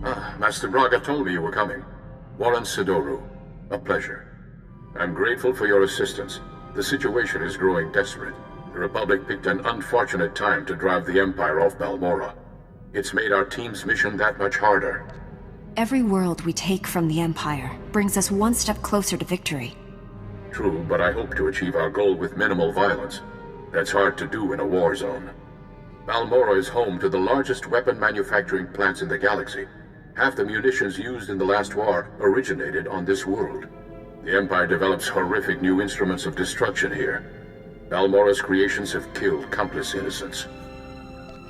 Master Braga told me you were coming. Warren Sidoru. A pleasure. I'm grateful for your assistance. The situation is growing desperate. The Republic picked an unfortunate time to drive the Empire off Balmorra. It's made our team's mission that much harder. Every world we take from the Empire brings us one step closer to victory. True, but I hope to achieve our goal with minimal violence. That's hard to do in a war zone. Balmorra is home to the largest weapon manufacturing plants in the galaxy. Half the munitions used in the last war originated on this world. The Empire develops horrific new instruments of destruction here. Balmorra's creations have killed countless innocents.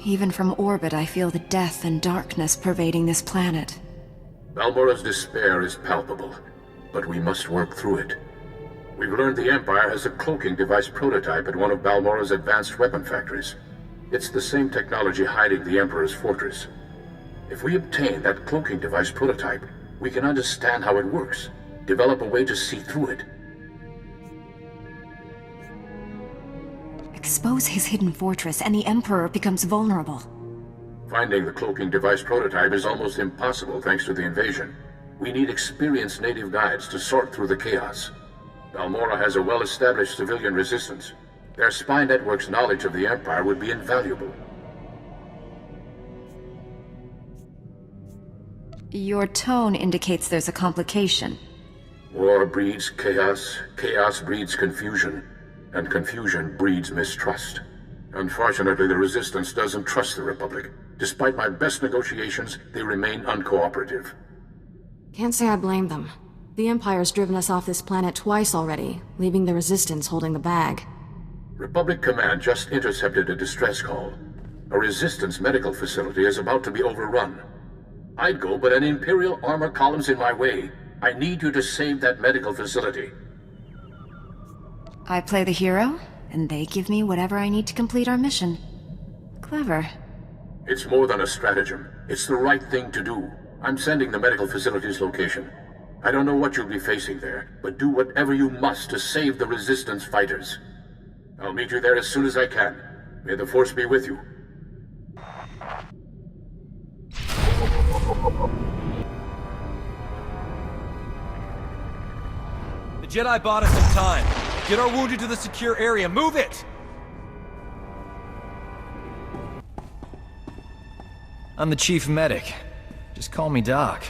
Even from orbit, I feel the death and darkness pervading this planet. Balmorra's despair is palpable, but we must work through it. We've learned the Empire has a cloaking device prototype at one of Balmorra's advanced weapon factories. It's the same technology hiding the Emperor's fortress. If we obtain that cloaking device prototype, we can understand how it works, develop a way to see through it. Expose his hidden fortress, and the Emperor becomes vulnerable. Finding the cloaking device prototype is almost impossible thanks to the invasion. We need experienced native guides to sort through the chaos. Balmorra has a well-established civilian resistance. Their spy network's knowledge of the Empire would be invaluable. Your tone indicates there's a complication. War breeds chaos, chaos breeds confusion, and confusion breeds mistrust. Unfortunately, the Resistance doesn't trust the Republic. Despite my best negotiations, they remain uncooperative. Can't say I blame them. The Empire's driven us off this planet twice already, leaving the Resistance holding the bag. Republic Command just intercepted a distress call. A Resistance medical facility is about to be overrun. I'd go, but an Imperial armor column's in my way. I need you to save that medical facility. I play the hero, and they give me whatever I need to complete our mission. Clever. It's more than a stratagem. It's the right thing to do. I'm sending the medical facility's location. I don't know what you'll be facing there, but do whatever you must to save the Resistance fighters. I'll meet you there as soon as I can. May the Force be with you. The Jedi bought us some time. Get our wounded to the secure area. Move it! I'm the chief medic. Just call me Doc.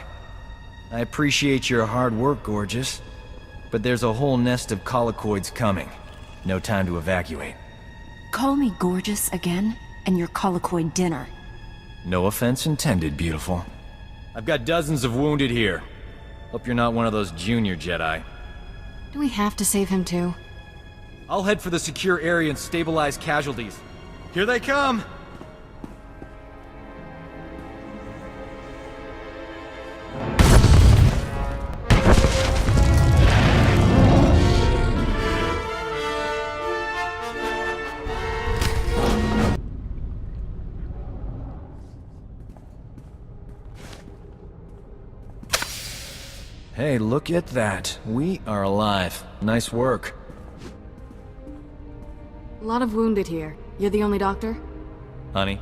I appreciate your hard work, Gorgeous. But there's a whole nest of colicoids coming. No time to evacuate. Call me Gorgeous again, and your colicoid dinner. No offense intended, beautiful. I've got dozens of wounded here. Hope you're not one of those junior Jedi. Do we have to save him too? I'll head for the secure area and stabilize casualties. Here they come! Hey, look at that. We are alive. Nice work. A lot of wounded here. You're the only doctor? Honey,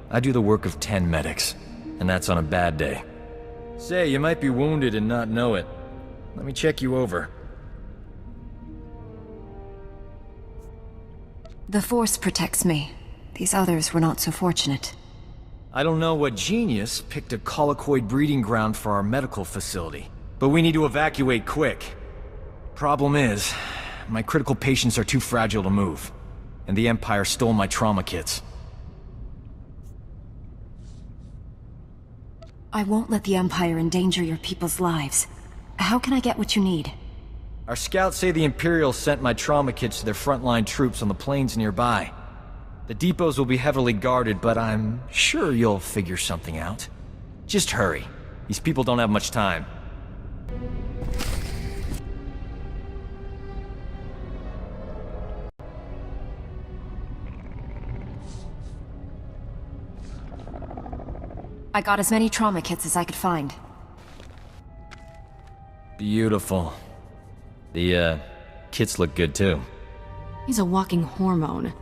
I do the work of 10 medics, and that's on a bad day. Say, you might be wounded and not know it. Let me check you over. The Force protects me. These others were not so fortunate. I don't know what genius picked a colicoid breeding ground for our medical facility, but we need to evacuate quick. Problem is, my critical patients are too fragile to move, and the Empire stole my trauma kits. I won't let the Empire endanger your people's lives. How can I get what you need? Our scouts say the Imperials sent my trauma kits to their frontline troops on the plains nearby. The depots will be heavily guarded, but I'm sure you'll figure something out. Just hurry. These people don't have much time. I got as many trauma kits as I could find. Beautiful. The, kits look good too. He's a walking hormone.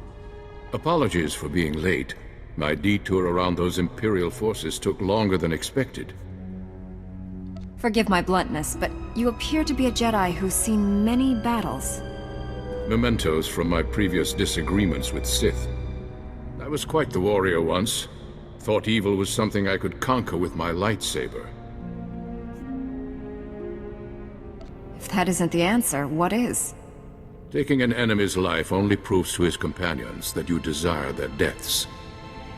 Apologies for being late. My detour around those Imperial forces took longer than expected. Forgive my bluntness, but you appear to be a Jedi who's seen many battles. Mementos from my previous disagreements with Sith. I was quite the warrior once. Thought evil was something I could conquer with my lightsaber. If that isn't the answer, what is? Taking an enemy's life only proves to his companions that you desire their deaths.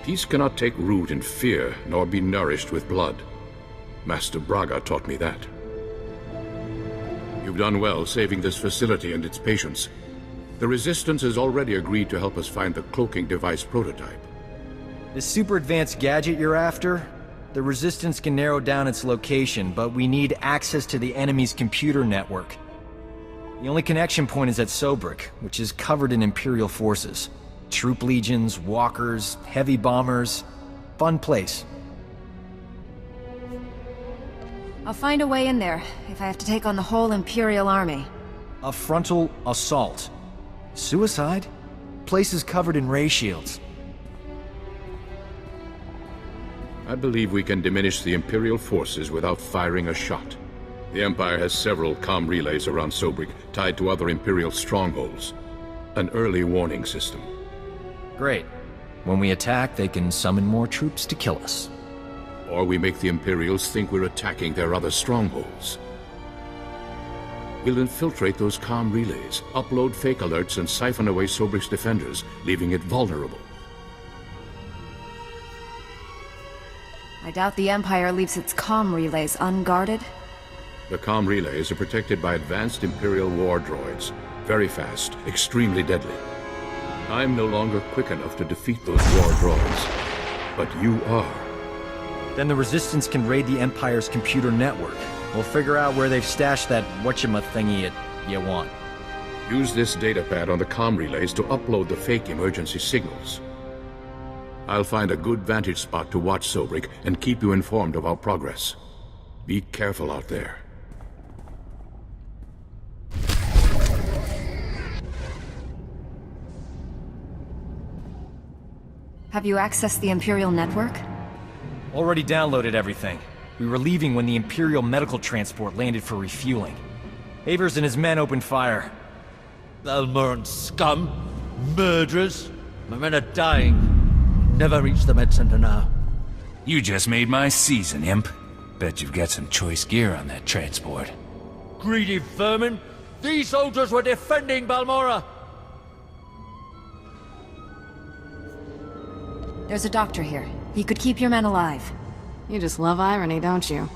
Peace cannot take root in fear, nor be nourished with blood. Master Braga taught me that. You've done well saving this facility and its patients. The Resistance has already agreed to help us find the cloaking device prototype. This super advanced gadget you're after? The Resistance can narrow down its location, but we need access to the enemy's computer network. The only connection point is at Sobrik, which is covered in Imperial forces. Troop legions, walkers, heavy bombers. Fun place. I'll find a way in there, if I have to take on the whole Imperial army. A frontal assault. Suicide? Place is covered in ray shields. I believe we can diminish the Imperial forces without firing a shot. The Empire has several comm relays around Sobrik, tied to other Imperial strongholds. An early warning system. Great. When we attack, they can summon more troops to kill us. Or we make the Imperials think we're attacking their other strongholds. We'll infiltrate those comm relays, upload fake alerts, and siphon away Sobrik's defenders, leaving it vulnerable. I doubt the Empire leaves its comm relays unguarded. The comm relays are protected by advanced Imperial war droids. Very fast, extremely deadly. I'm no longer quick enough to defeat those war droids. But you are. Then the Resistance can raid the Empire's computer network. We'll figure out where they've stashed that whatchamacallit you want. Use this datapad on the comm relays to upload the fake emergency signals. I'll find a good vantage spot to watch Sobrik and keep you informed of our progress. Be careful out there. Have you accessed the Imperial network? Already downloaded everything. We were leaving when the Imperial medical transport landed for refueling. Avers and his men opened fire. Almoran scum! Murderers! My men are dying. Never reached the med center now. You just made my season, imp. Bet you've got some choice gear on that transport. Greedy vermin! These soldiers were defending Balmora! There's a doctor here. He could keep your men alive. You just love irony, don't you?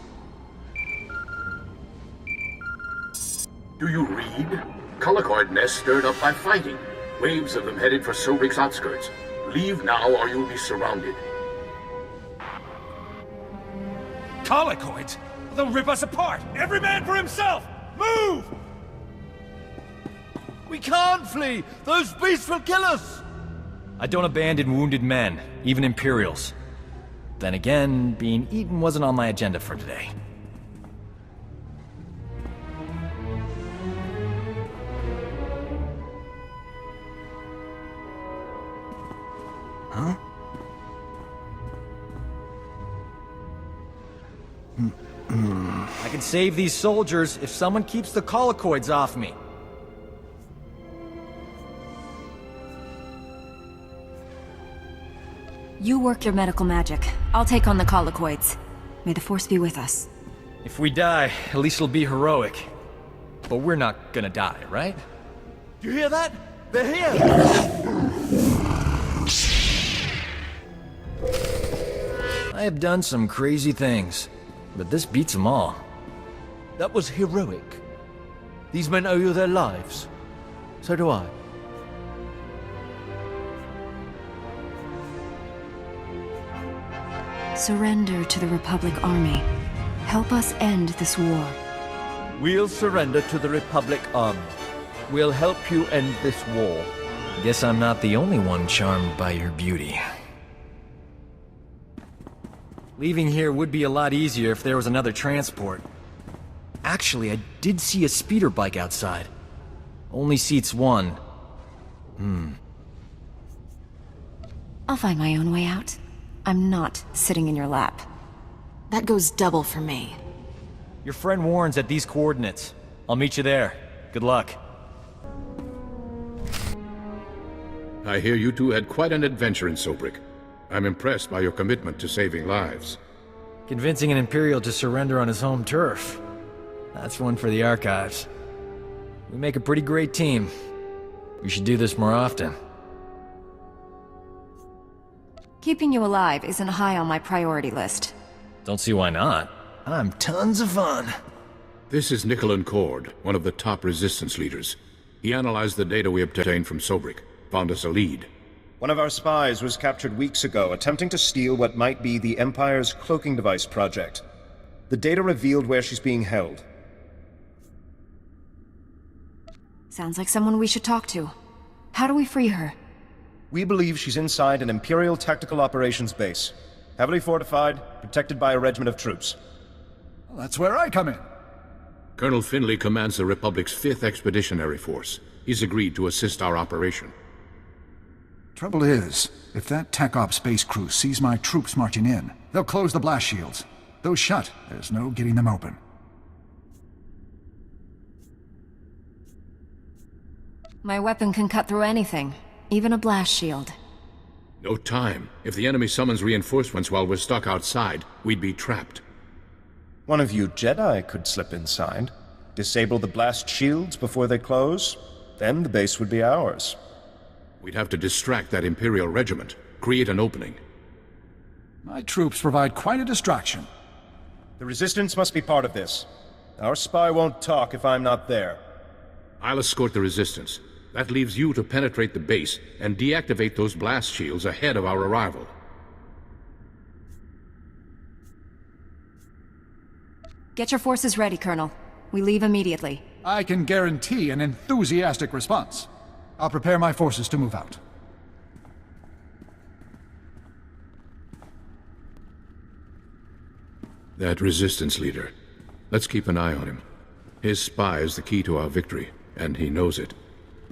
Do you read? Colicoid nests stirred up by fighting. Waves of them headed for Sobrik's outskirts. Leave now or you'll be surrounded. Colicoids? They'll rip us apart! Every man for himself! Move! We can't flee! Those beasts will kill us! I don't abandon wounded men, even Imperials. Then again, being eaten wasn't on my agenda for today. Huh? I can save these soldiers if someone keeps the colicoids off me. You work your medical magic. I'll take on the colicoids. May the Force be with us. If we die, at least it'll be heroic. But we're not gonna die, right? You hear that? They're here! I have done some crazy things, but this beats them all. That was heroic. These men owe you their lives. So do I. Surrender to the Republic Army. Help us end this war. We'll surrender to the Republic Army. We'll help you end this war. Guess I'm not the only one charmed by your beauty. Leaving here would be a lot easier if there was another transport. Actually, I did see a speeder bike outside. Only seats one. I'll find my own way out. I'm not sitting in your lap. That goes double for me. Your friend Warren's at these coordinates. I'll meet you there. Good luck. I hear you two had quite an adventure in Sobrik. I'm impressed by your commitment to saving lives. Convincing an Imperial to surrender on his home turf. That's one for the archives. We make a pretty great team. We should do this more often. Keeping you alive isn't high on my priority list. Don't see why not. I'm tons of fun. This is Nicholan Cord, one of the top resistance leaders. He analyzed the data we obtained from Sobrik, found us a lead. One of our spies was captured weeks ago, attempting to steal what might be the Empire's cloaking device project. The data revealed where she's being held. Sounds like someone we should talk to. How do we free her? We believe she's inside an Imperial Tactical Operations base. Heavily fortified, protected by a regiment of troops. Well, that's where I come in. Colonel Finley commands the Republic's 5th Expeditionary Force. He's agreed to assist our operation. Trouble is, if that Tech Ops space crew sees my troops marching in, they'll close the blast shields. Those shut, there's no getting them open. My weapon can cut through anything, even a blast shield. No time. If the enemy summons reinforcements while we're stuck outside, we'd be trapped. One of you Jedi could slip inside, disable the blast shields before they close, then the base would be ours. We'd have to distract that Imperial regiment, create an opening. My troops provide quite a distraction. The Resistance must be part of this. Our spy won't talk if I'm not there. I'll escort the Resistance. That leaves you to penetrate the base and deactivate those blast shields ahead of our arrival. Get your forces ready, Colonel. We leave immediately. I can guarantee an enthusiastic response. I'll prepare my forces to move out. That Resistance leader. Let's keep an eye on him. His spy is the key to our victory, and he knows it.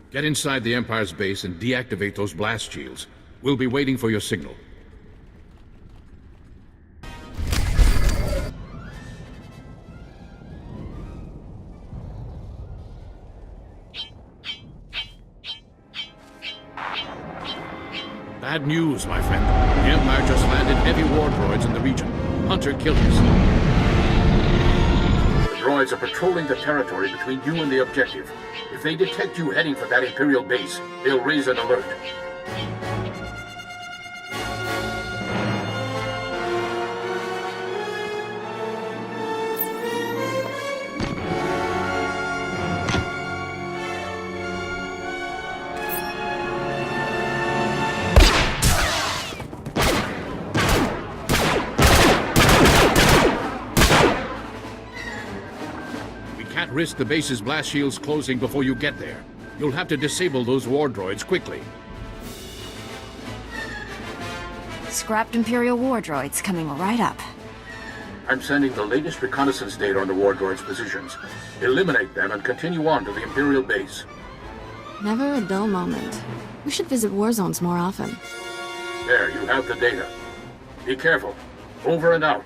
Get inside the Empire's base and deactivate those blast shields. We'll be waiting for your signal. Bad news, my friend. The Empire just landed heavy war droids in the region. Hunter killers. The droids are patrolling the territory between you and the objective. If they detect you heading for that Imperial base, they'll raise an alert. Risk the base's blast shields closing before you get there. You'll have to disable those war droids quickly. Scrapped Imperial war droids coming right up. I'm sending the latest reconnaissance data on the war droids' positions. Eliminate them and continue on to the Imperial base. Never a dull moment. We should visit war zones more often. There, you have the data. Be careful. Over and out.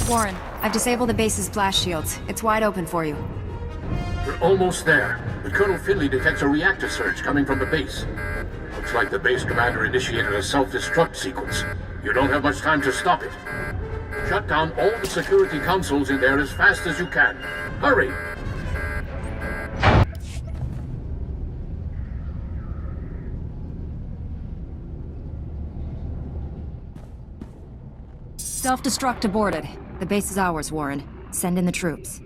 Warren, I've disabled the base's blast shields. It's wide open for you. We're almost there. But Colonel Finley detects a reactor surge coming from the base. Looks like the base commander initiated a self-destruct sequence. You don't have much time to stop it. Shut down all the security consoles in there as fast as you can. Hurry! Self-destruct aborted. The base is ours, Warren. Send in the troops.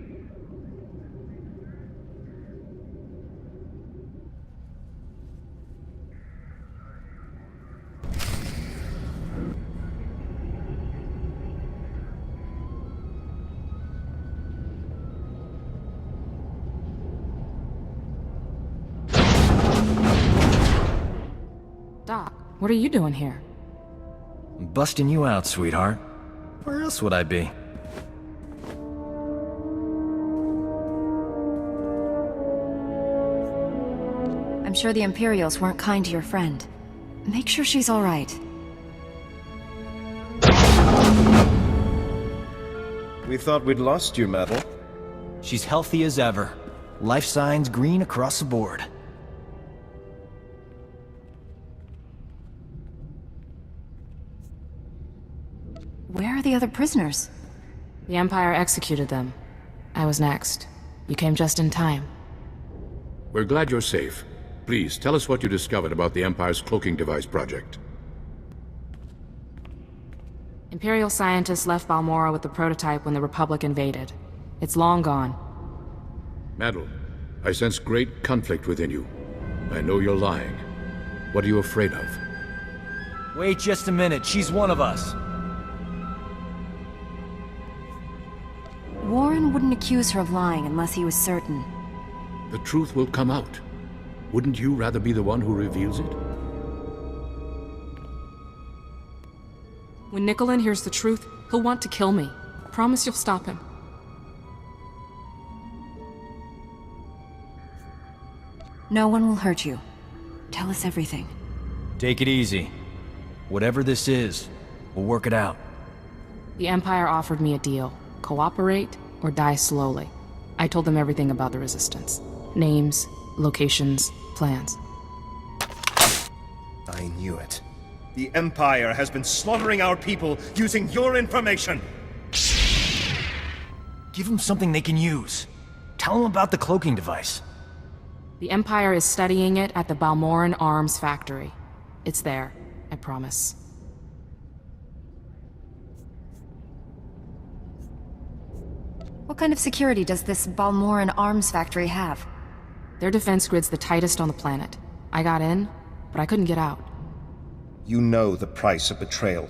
What are you doing here? I'm busting you out, sweetheart. Where else would I be? I'm sure the Imperials weren't kind to your friend. Make sure she's all right. We thought we'd lost you, Metal. She's healthy as ever. Life signs green across the board. Where are the other prisoners? The Empire executed them. I was next. You came just in time. We're glad you're safe. Please, tell us what you discovered about the Empire's cloaking device project. Imperial scientists left Balmora with the prototype when the Republic invaded. It's long gone. Metal, I sense great conflict within you. I know you're lying. What are you afraid of? Wait just a minute, she's one of us. Warren wouldn't accuse her of lying unless he was certain. The truth will come out. Wouldn't you rather be the one who reveals it? When Nicolin hears the truth, he'll want to kill me. Promise you'll stop him. No one will hurt you. Tell us everything. Take it easy. Whatever this is, we'll work it out. The Empire offered me a deal. Cooperate or die slowly. I told them everything about the Resistance. Names, locations, plans. I knew it. The Empire has been slaughtering our people using your information! Give them something they can use. Tell them about the cloaking device. The Empire is studying it at the Balmoran Arms Factory. It's there, I promise. What kind of security does this Balmoran Arms Factory have? Their defense grid's the tightest on the planet. I got in, but I couldn't get out. You know the price of betrayal.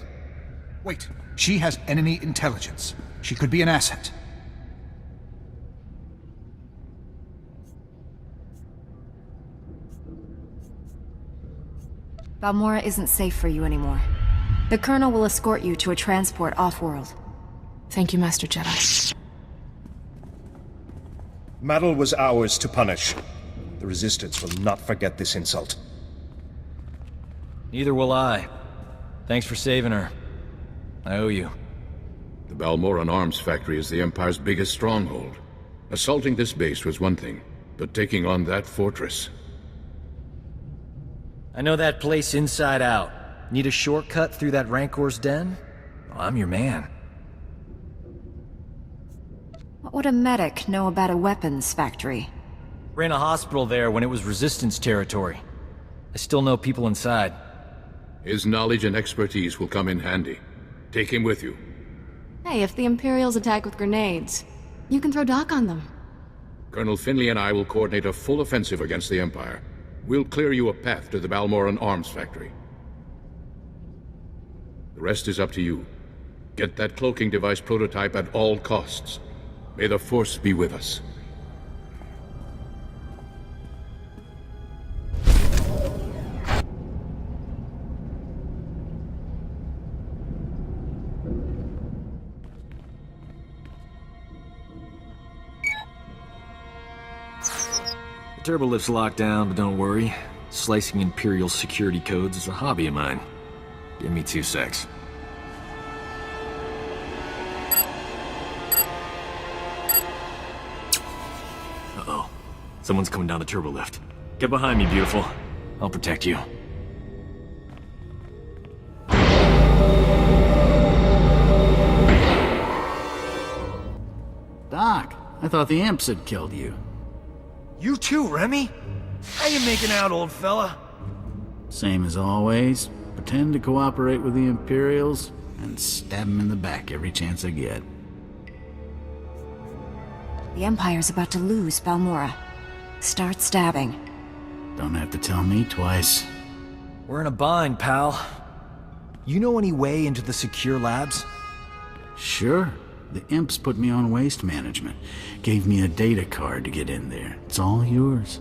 Wait, she has enemy intelligence. She could be an asset. Balmora isn't safe for you anymore. The Colonel will escort you to a transport off-world. Thank you, Master Jedi. Metal was ours to punish. The Resistance will not forget this insult. Neither will I. Thanks for saving her. I owe you. The Balmoran Arms Factory is the Empire's biggest stronghold. Assaulting this base was one thing, but taking on that fortress... I know that place inside out. Need a shortcut through that Rancor's den? Well, I'm your man. What would a medic know about a weapons factory? Ran a hospital there when it was Resistance territory. I still know people inside. His knowledge and expertise will come in handy. Take him with you. Hey, if the Imperials attack with grenades, you can throw Doc on them. Colonel Finley and I will coordinate a full offensive against the Empire. We'll clear you a path to the Balmoran Arms Factory. The rest is up to you. Get that cloaking device prototype at all costs. May the Force be with us. The turbolift's locked down, but don't worry. Slicing Imperial security codes is a hobby of mine. Give me 2 secs. Uh-oh. Someone's coming down the turbolift. Get behind me, beautiful. I'll protect you. Doc, I thought the imps had killed you. You too, Remy? How you making out, old fella? Same as always. Pretend to cooperate with the Imperials and stab them in the back every chance I get. The Empire's about to lose Balmora. Start stabbing. Don't have to tell me twice. We're in a bind, pal. You know any way into the secure labs? Sure. The imps put me on waste management. Gave me a data card to get in there. It's all yours.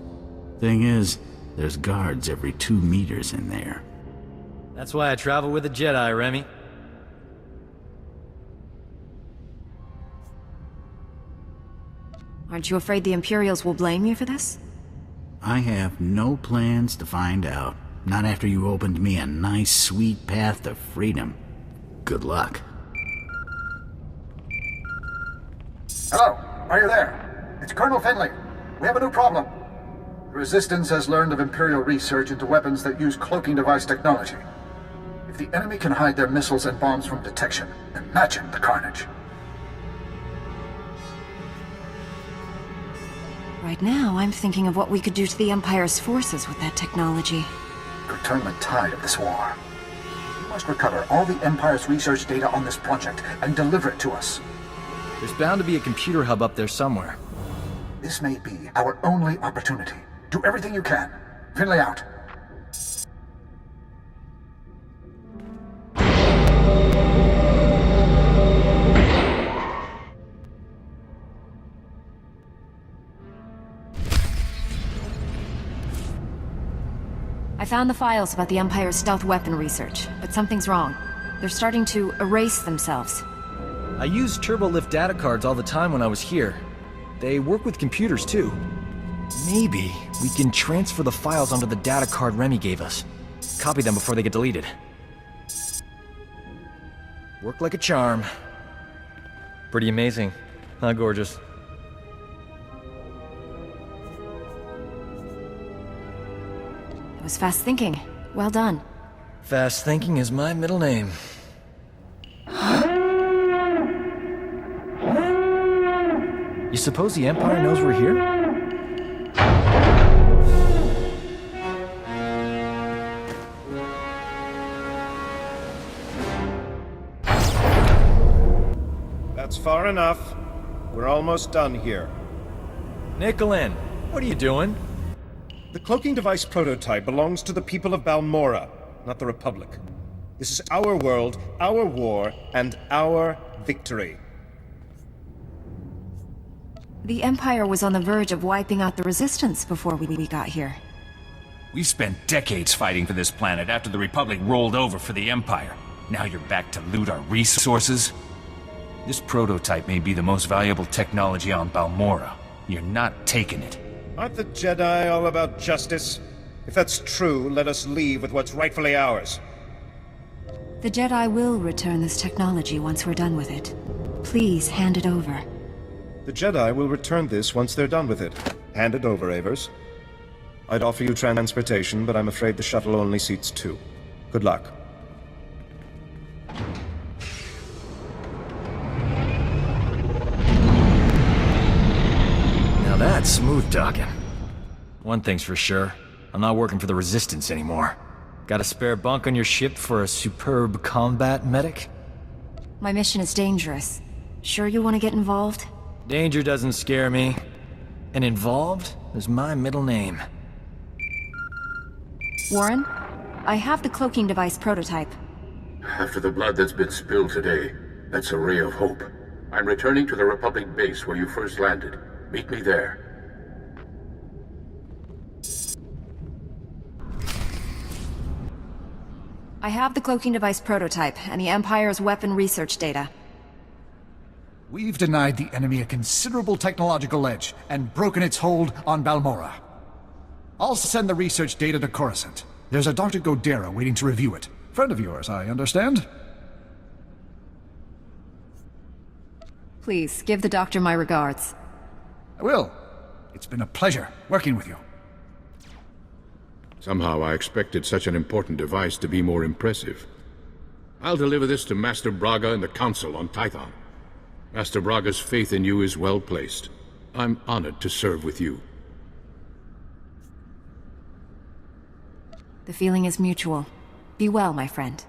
Thing is, there's guards every 2 meters in there. That's why I travel with a Jedi, Remy. Aren't you afraid the Imperials will blame you for this? I have no plans to find out. Not after you opened me a nice, sweet path to freedom. Good luck. Hello, are you there? It's Colonel Finley. We have a new problem. The Resistance has learned of Imperial research into weapons that use cloaking device technology. If the enemy can hide their missiles and bombs from detection, imagine the carnage. Right now, I'm thinking of what we could do to the Empire's forces with that technology. Could turn the tide of this war. We must recover all the Empire's research data on this project and deliver it to us. There's bound to be a computer hub up there somewhere. This may be our only opportunity. Do everything you can. Finley out. I found the files about the Empire's stealth weapon research, but something's wrong. They're starting to erase themselves. I use turbolift data cards all the time when I was here. They work with computers too. Maybe we can transfer the files onto the data card Remy gave us. Copy them before they get deleted. Work like a charm. Pretty amazing, huh, gorgeous? It was fast thinking. Well done. Fast thinking is my middle name. You suppose the Empire knows we're here? That's far enough. We're almost done here. Nicolin, what are you doing? The cloaking device prototype belongs to the people of Balmora, not the Republic. This is our world, our war, and our victory. The Empire was on the verge of wiping out the Resistance before we got here. We've spent decades fighting for this planet after the Republic rolled over for the Empire. Now you're back to loot our resources? This prototype may be the most valuable technology on Balmora. You're not taking it. Aren't the Jedi all about justice? If that's true, let us leave with what's rightfully ours. The Jedi will return this technology once we're done with it. Please hand it over. The Jedi will return this once they're done with it. Hand it over, Avers. I'd offer you transportation, but I'm afraid the shuttle only seats 2. Good luck. Now that's smooth talking. One thing's for sure, I'm not working for the Resistance anymore. Got a spare bunk on your ship for a superb combat medic? My mission is dangerous. Sure you want to get involved? Danger doesn't scare me. And involved is my middle name. Warren, I have the cloaking device prototype. After the blood that's been spilled today, that's a ray of hope. I'm returning to the Republic base where you first landed. Meet me there. I have the cloaking device prototype and the Empire's weapon research data. We've denied the enemy a considerable technological edge and broken its hold on Balmora. I'll send the research data to Coruscant. There's a Dr. Godera waiting to review it. Friend of yours, I understand? Please, give the doctor my regards. I will. It's been a pleasure working with you. Somehow I expected such an important device to be more impressive. I'll deliver this to Master Braga and the Council on Tython. Master Braga's faith in you is well placed. I'm honored to serve with you. The feeling is mutual. Be well, my friend.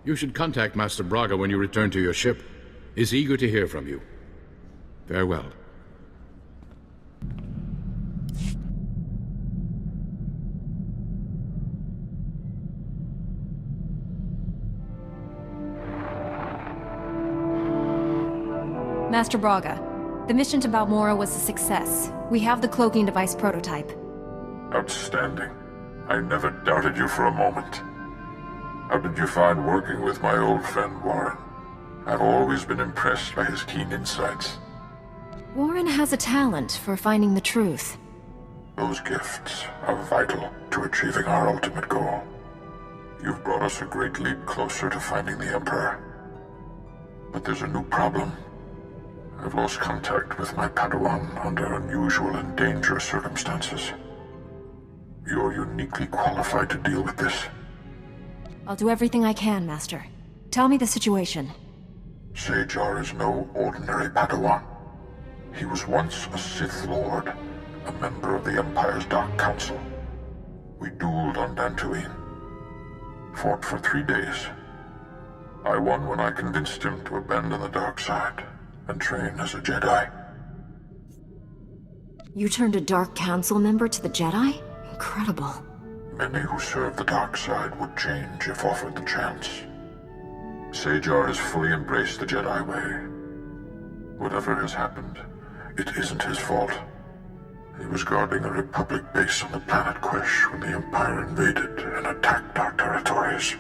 You should contact Master Braga when you return to your ship. He's eager to hear from you. Farewell. Master Braga, the mission to Balmora was a success. We have the cloaking device prototype. Outstanding. I never doubted you for a moment. How did you find working with my old friend Warren? I've always been impressed by his keen insights. Warren has a talent for finding the truth. Those gifts are vital to achieving our ultimate goal. You've brought us a great leap closer to finding the Emperor. But there's a new problem. I've lost contact with my Padawan under unusual and dangerous circumstances. You're uniquely qualified to deal with this. I'll do everything I can, Master. Tell me the situation. SWTOR is no ordinary Padawan. He was once a Sith Lord, a member of the Empire's Dark Council. We dueled on Dantooine. Fought for 3 days. I won when I convinced him to abandon the dark side and train as a Jedi. You turned a Dark Council member to the Jedi? Incredible. Many who serve the dark side would change if offered the chance. SWTOR has fully embraced the Jedi way. Whatever has happened, it isn't his fault. He was guarding a Republic base on the planet Quesh when the Empire invaded and attacked our territories.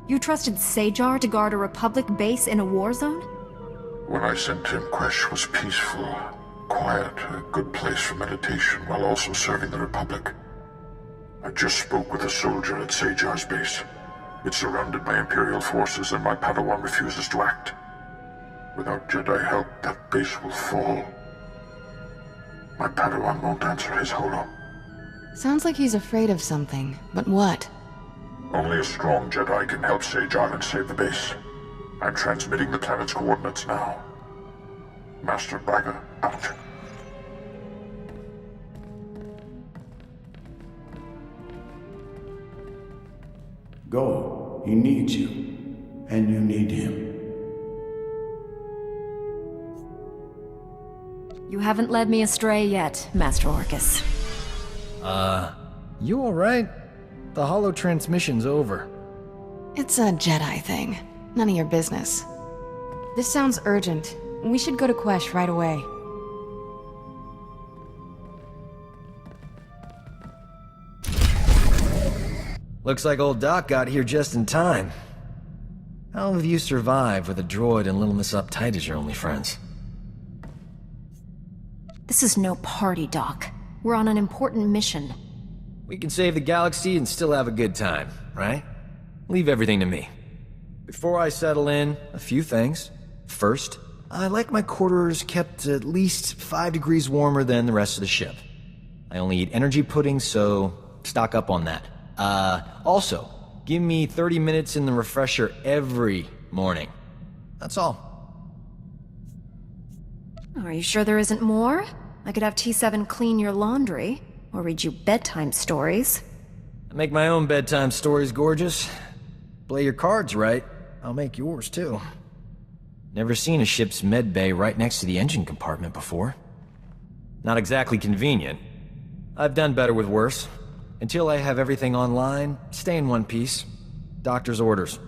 You trusted SWTOR to guard a Republic base in a war zone? When I sent him, Quesh was peaceful, quiet, a good place for meditation while also serving the Republic. I just spoke with a soldier at SWTOR's base. It's surrounded by Imperial forces and my Padawan refuses to act. Without Jedi help, that base will fall. My Padawan won't answer his holo. Sounds like he's afraid of something, but what? Only a strong Jedi can help SWTOR and save the base. I'm transmitting the planet's coordinates now. Master Braga, out. Go. He needs you. And you need him. You haven't led me astray yet, Master Orcus. You alright? The holo transmission's over. It's a Jedi thing. None of your business. This sounds urgent. We should go to Quesh right away. Looks like old Doc got here just in time. How have you survived with a droid and Little Miss Uptight as your only friends? This is no party, Doc. We're on an important mission. We can save the galaxy and still have a good time, right? Leave everything to me. Before I settle in, a few things. First, I like my quarters kept at least 5 degrees warmer than the rest of the ship. I only eat energy pudding, so stock up on that. Also, give me 30 minutes in the refresher every morning. That's all. Are you sure there isn't more? I could have T7 clean your laundry, or read you bedtime stories. I make my own bedtime stories, gorgeous. Play your cards right, I'll make yours too. Never seen a ship's med bay right next to the engine compartment before. Not exactly convenient. I've done better with worse. Until I have everything online, stay in one piece. Doctor's orders.